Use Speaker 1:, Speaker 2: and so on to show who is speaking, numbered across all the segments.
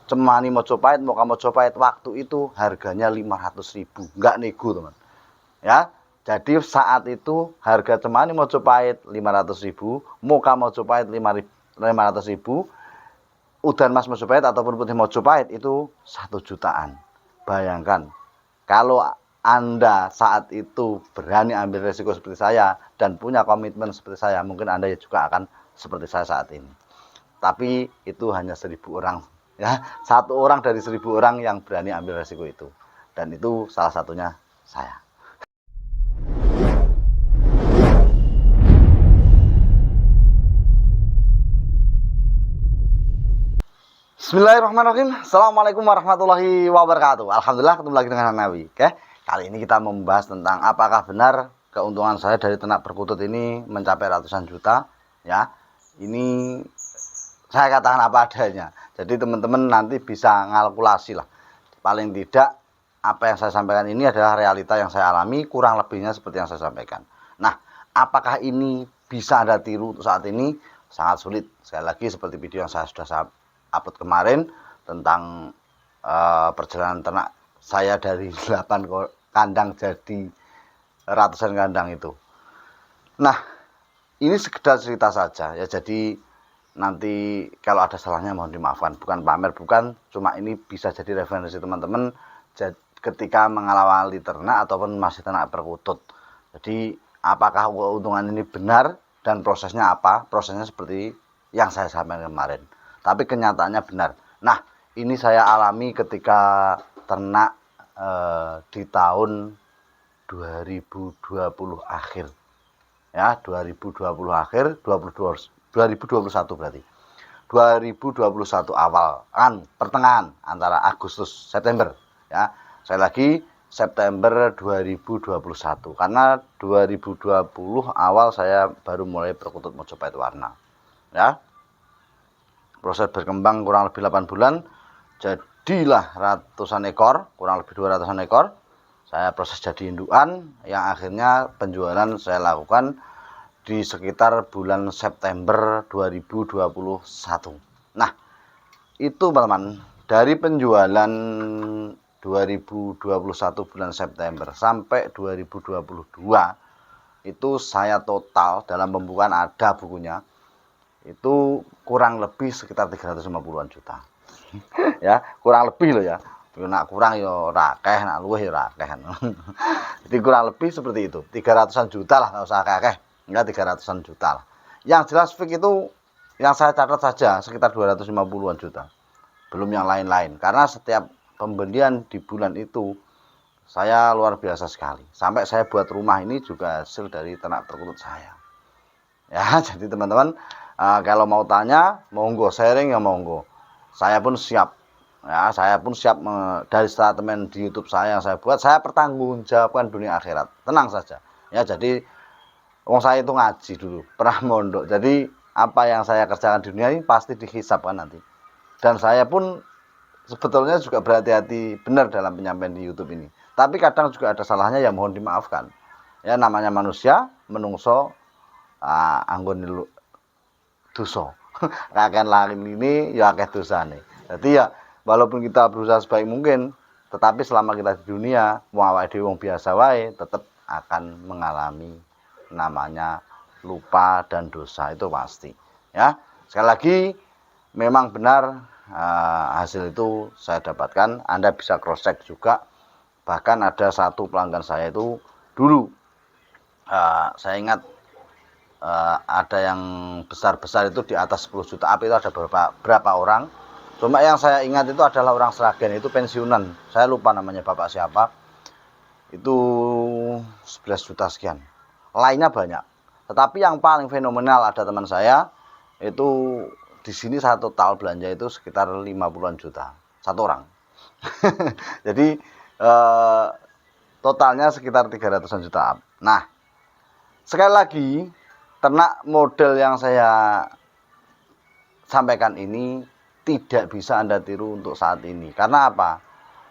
Speaker 1: Cemani Mojopahit, Moka Mojopahit waktu itu harganya 500.000, nggak nego teman. Ya, jadi saat itu harga Cemani Mojopahit 500.000, Moka Mojopahit 500.000, Udan Mas Mojopahit ataupun Putih Mojopahit itu 1 jutaan. Bayangkan, kalau Anda saat itu berani ambil resiko seperti saya dan punya komitmen seperti saya, mungkin Anda juga akan seperti saya saat ini. Tapi itu hanya 1.000 orang, ya, 1 orang dari 1.000 orang yang berani ambil resiko itu, dan itu salah satunya saya. Bismillahirrahmanirrahim. Assalamualaikum warahmatullahi wabarakatuh. Alhamdulillah ketemu lagi dengan Nabi. Oke, kali ini kita membahas tentang apakah benar keuntungan saya dari ternak perkutut ini mencapai ratusan juta. Ya, ini saya katakan apa adanya. Jadi teman-teman nanti bisa ngalkulasi lah. Paling tidak apa yang saya sampaikan ini adalah realita yang saya alami, kurang lebihnya seperti yang saya sampaikan. Nah, apakah ini bisa Anda tiru untuk saat ini? Sangat sulit. Sekali lagi seperti video yang saya sudah upload kemarin tentang perjalanan ternak saya dari 8 kandang jadi ratusan kandang itu. Nah, ini sekedar cerita saja ya, jadi nanti kalau ada salahnya mohon dimaafkan, bukan pamer, bukan, cuma ini bisa jadi referensi teman-teman ketika mengawali ternak ataupun masih ternak perkutut. Jadi apakah keuntungan ini benar dan prosesnya apa? Prosesnya seperti yang saya sampaikan kemarin, tapi kenyataannya benar. Nah, ini saya alami ketika ternak di tahun 2020 akhir ya, 2020 akhir, 2021 berarti 2021 awal kan, pertengahan antara Agustus September ya, saya lagi September 2021, karena 2020 awal saya baru mulai perkutut Mojopahit warna ya. Proses berkembang kurang lebih 8 bulan, jadilah ratusan ekor, kurang lebih 200-an ekor. Saya proses jadi indukan yang akhirnya penjualan saya lakukan di sekitar bulan September 2021. Nah, itu teman-teman, dari penjualan 2021 bulan September sampai 2022 itu saya total dalam pembukaan, ada bukunya, itu kurang lebih sekitar 350-an juta. Ya, kurang lebih loh ya. Nak kurang ya rakeh, nak luwih ya rakeh. Jadi kurang lebih seperti itu. 300-an juta lah, enggak usah akeh-akeh. Enggak, 300-an juta lah. Yang jelas fix itu yang saya catat saja sekitar 250-an juta. Belum yang lain-lain. Karena setiap pembelian di bulan itu saya luar biasa sekali. Sampai saya buat rumah ini juga hasil dari ternak perkutut saya. Ya, jadi teman-teman, kalau mau tanya, monggo, sharing ya monggo. Saya pun siap. Ya, saya pun siap dari statement di YouTube saya yang saya buat, saya pertanggungjawabkan dunia akhirat. Tenang saja. Ya, jadi saya itu ngaji dulu, pernah mondok. Jadi apa yang saya kerjakan di dunia ini pasti dihisapkan nanti. Dan saya pun sebetulnya juga berhati-hati benar dalam penyampaian di YouTube ini. Tapi kadang juga ada salahnya, ya mohon dimaafkan. Ya, namanya manusia, menungso, anggon dosa. Kakek lain ini ya akeh dosane. Jadi ya walaupun kita berusaha sebaik mungkin, tetapi selama kita di dunia wong awake dhewe wong biasa wae tetap akan mengalami namanya lupa dan dosa, itu pasti. Ya, sekali lagi memang benar hasil itu saya dapatkan. Anda bisa cross check juga. Bahkan ada satu pelanggan saya itu dulu, saya ingat ada yang besar-besar itu di atas 10 juta up, itu ada berapa orang. Cuma yang saya ingat itu adalah orang Sragen, itu pensiunan. Saya lupa namanya bapak siapa. Itu 11 juta sekian. Lainnya banyak. Tetapi yang paling fenomenal ada teman saya, itu di sini saya total belanja itu sekitar 50-an juta. Satu orang. Jadi totalnya sekitar 300-an juta up. Nah, sekali lagi, ternak model yang saya sampaikan ini tidak bisa Anda tiru untuk saat ini. Karena apa?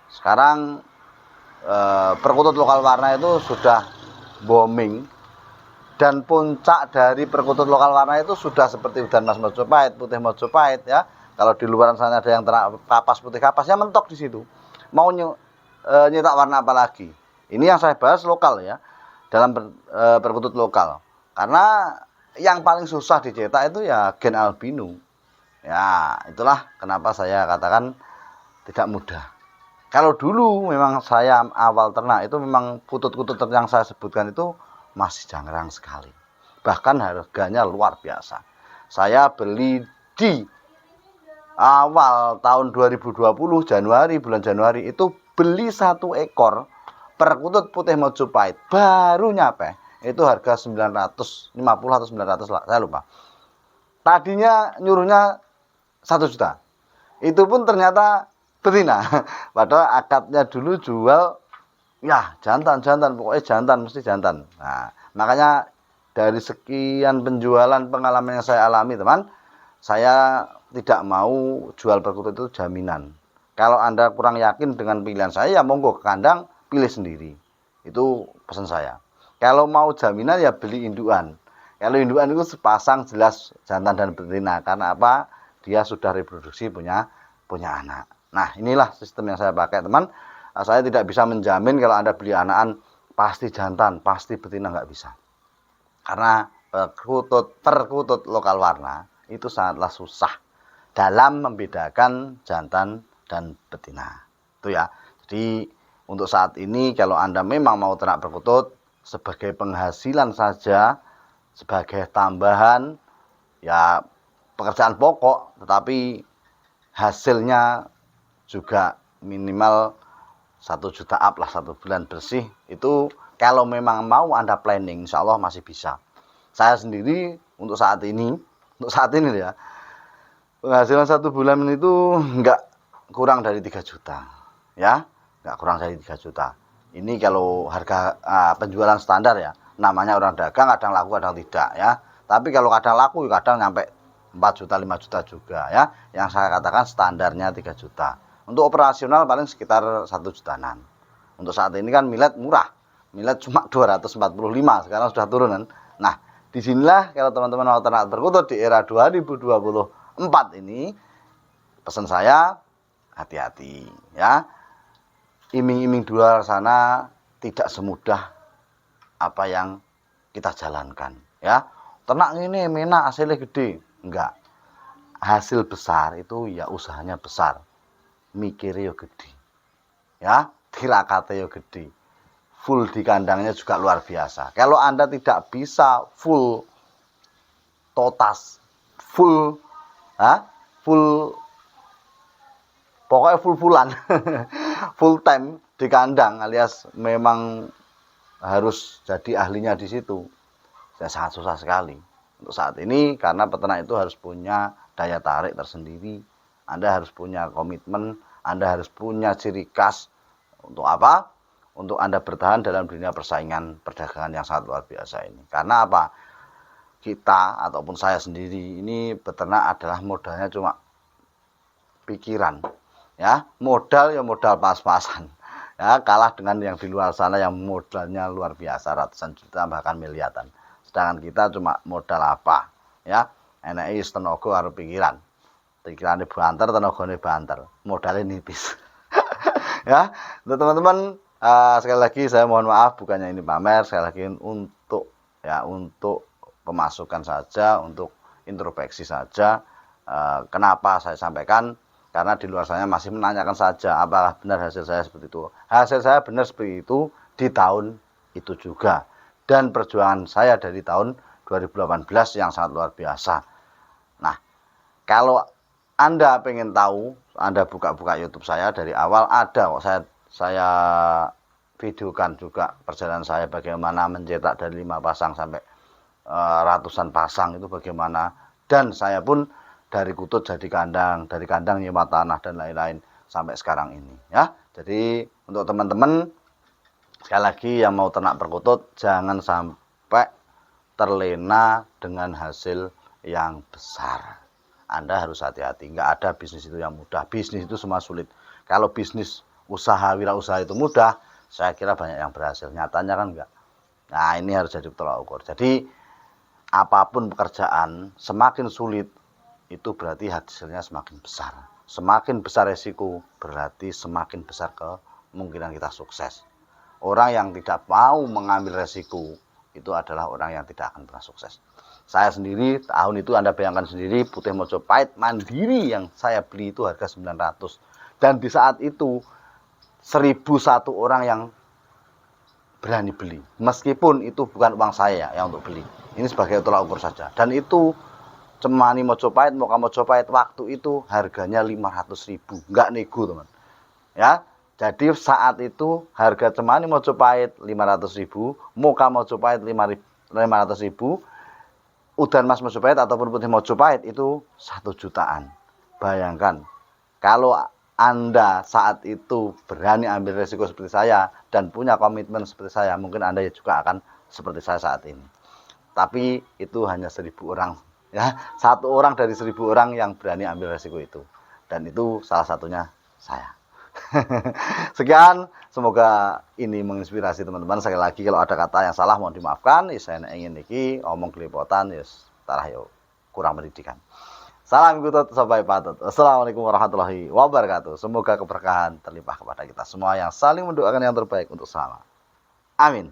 Speaker 1: Sekarang perkutut lokal warna itu sudah booming, dan puncak dari perkutut lokal warna itu sudah seperti Udan Mas Mojopahit, Putih Mojopahit ya. Kalau di luaran sana ada yang ternak kapas putih kapasnya mentok di situ. Mau nyetak warna apa lagi? Ini yang saya bahas lokal ya, dalam perkutut lokal. Karena yang paling susah dicetak itu ya gen albino. Ya, itulah kenapa saya katakan tidak mudah. Kalau dulu memang saya awal ternak itu memang kutut-kutut yang saya sebutkan itu masih jarang sekali. Bahkan harganya luar biasa. Saya beli di awal tahun 2020 Januari, bulan Januari itu beli 1 ekor perkutut putih Mojopahit baru nyampe itu harga 950 atau 900 lah, saya lupa. Tadinya nyuruhnya 1 juta. Itu pun ternyata betina. Padahal akadnya dulu jual ya jantan, pokoknya jantan, mesti jantan. Nah, makanya dari sekian penjualan pengalaman yang saya alami teman, saya tidak mau jual perkutut itu jaminan. Kalau Anda kurang yakin dengan pilihan saya, ya monggo ke kandang, pilih sendiri. Itu pesan saya. Kalau mau jaminan ya beli indukan. Kalau indukan itu sepasang jelas jantan dan betina. Karena apa? Dia sudah reproduksi punya anak. Nah, inilah sistem yang saya pakai, teman. Saya tidak bisa menjamin kalau Anda beli anakan pasti jantan, pasti betina, nggak bisa. Karena perkutut lokal warna itu sangatlah susah dalam membedakan jantan dan betina. Itu ya. Jadi untuk saat ini kalau Anda memang mau ternak perkutut sebagai penghasilan saja, sebagai tambahan ya pekerjaan pokok, tetapi hasilnya juga minimal 1 juta up lah 1 bulan bersih. Itu kalau memang mau Anda planning, insya Allah masih bisa. Saya sendiri untuk saat ini ya, penghasilan 1 bulan itu enggak kurang dari 3 juta. Ya, enggak kurang dari 3 juta. Ini kalau harga penjualan standar ya, namanya orang dagang, kadang laku kadang tidak ya. Tapi kalau kadang laku kadang nyampe 4 juta 5 juta juga ya. Yang saya katakan standarnya 3 juta. Untuk operasional paling sekitar 1 jutaan. Untuk saat ini kan millet murah. Millet cuma 245, sekarang sudah turun kan. Nah, disinilah kalau teman-teman mau ternak perkutut di era 2024 ini, pesan saya hati-hati ya. Iming-iming di luar sana tidak semudah apa yang kita jalankan ya. Ternak ini menak hasilnya gede, enggak. Hasil besar itu ya usahanya besar, mikirnya gede ya, tirakatnya gede, full di kandangnya juga luar biasa. Kalau Anda tidak bisa full totas, full pokoknya full-fullan full time di kandang alias memang harus jadi ahlinya di situ, ya sangat susah sekali untuk saat ini. Karena peternak itu harus punya daya tarik tersendiri, Anda harus punya komitmen, Anda harus punya ciri khas. Untuk apa? Untuk Anda bertahan dalam dunia persaingan perdagangan yang sangat luar biasa ini. Karena apa? Kita ataupun saya sendiri ini beternak adalah modalnya cuma pikiran ya, modal ya modal pas-pasan ya, kalah dengan yang di luar sana yang modalnya luar biasa ratusan juta bahkan miliaran. Sedangkan kita cuma modal apa ya, enake tenaga karo pikirannya banter, tenagane banter, modalnya nipis. Ya, untuk teman-teman sekali lagi saya mohon maaf, bukannya ini pamer, sekali lagi untuk pemasukan saja, untuk introspeksi saja. Kenapa saya sampaikan? Karena di luar sana masih menanyakan saja apakah benar hasil saya seperti itu. Hasil saya benar seperti itu di tahun itu juga. Dan perjuangan saya dari tahun 2018 yang sangat luar biasa. Nah, kalau Anda pengen tahu, Anda buka-buka YouTube saya dari awal ada kok, saya videokan juga perjalanan saya bagaimana mencetak dari 5 pasang sampai ratusan pasang itu bagaimana. Dan saya pun dari kutut jadi kandang, dari kandang nyewa tanah dan lain-lain sampai sekarang ini ya. Jadi untuk teman-teman sekali lagi yang mau ternak perkutut, jangan sampai terlena dengan hasil yang besar. Anda harus hati-hati, nggak ada bisnis itu yang mudah. Bisnis itu semua sulit. Kalau bisnis usaha, wirausaha itu mudah, saya kira banyak yang berhasil. Nyatanya kan enggak. Nah, ini harus jadi tolak ukur. Jadi apapun pekerjaan, semakin sulit itu berarti hasilnya semakin besar. Semakin besar resiko, berarti semakin besar kemungkinan kita sukses. Orang yang tidak mau mengambil resiko, itu adalah orang yang tidak akan pernah sukses. Saya sendiri, tahun itu Anda bayangkan sendiri, putih Mojopahit mandiri yang saya beli itu harga 900. Dan di saat itu, 1001 orang yang berani beli. Meskipun itu bukan uang saya yang untuk beli. Ini sebagai tolak ukur saja. Dan itu Cemani Mojopahit, Moka Mojopahit waktu itu harganya 500.000, enggak nego teman. Ya, jadi saat itu harga Cemani Mojopahit 500.000, Moka Mojopahit 500.000, Udan Mas Mojopahit ataupun Putih Mojopahit itu 1 jutaan. Bayangkan, kalau Anda saat itu berani ambil resiko seperti saya dan punya komitmen seperti saya, mungkin Anda juga akan seperti saya saat ini. Tapi itu hanya 1000 orang, ya, 1 orang dari 1000 orang yang berani ambil resiko itu, dan itu salah satunya saya. Sekian, semoga ini menginspirasi teman-teman. Sekali lagi kalau ada kata yang salah mohon dimaafkan. Saya ingin niki omong kelipotan, yes, tarah yo kurang pendidikan. Salam kutut sampai patut. Assalamualaikum warahmatullahi wabarakatuh. Semoga keberkahan terlimpah kepada kita semua yang saling mendoakan yang terbaik untuk sama. Amin.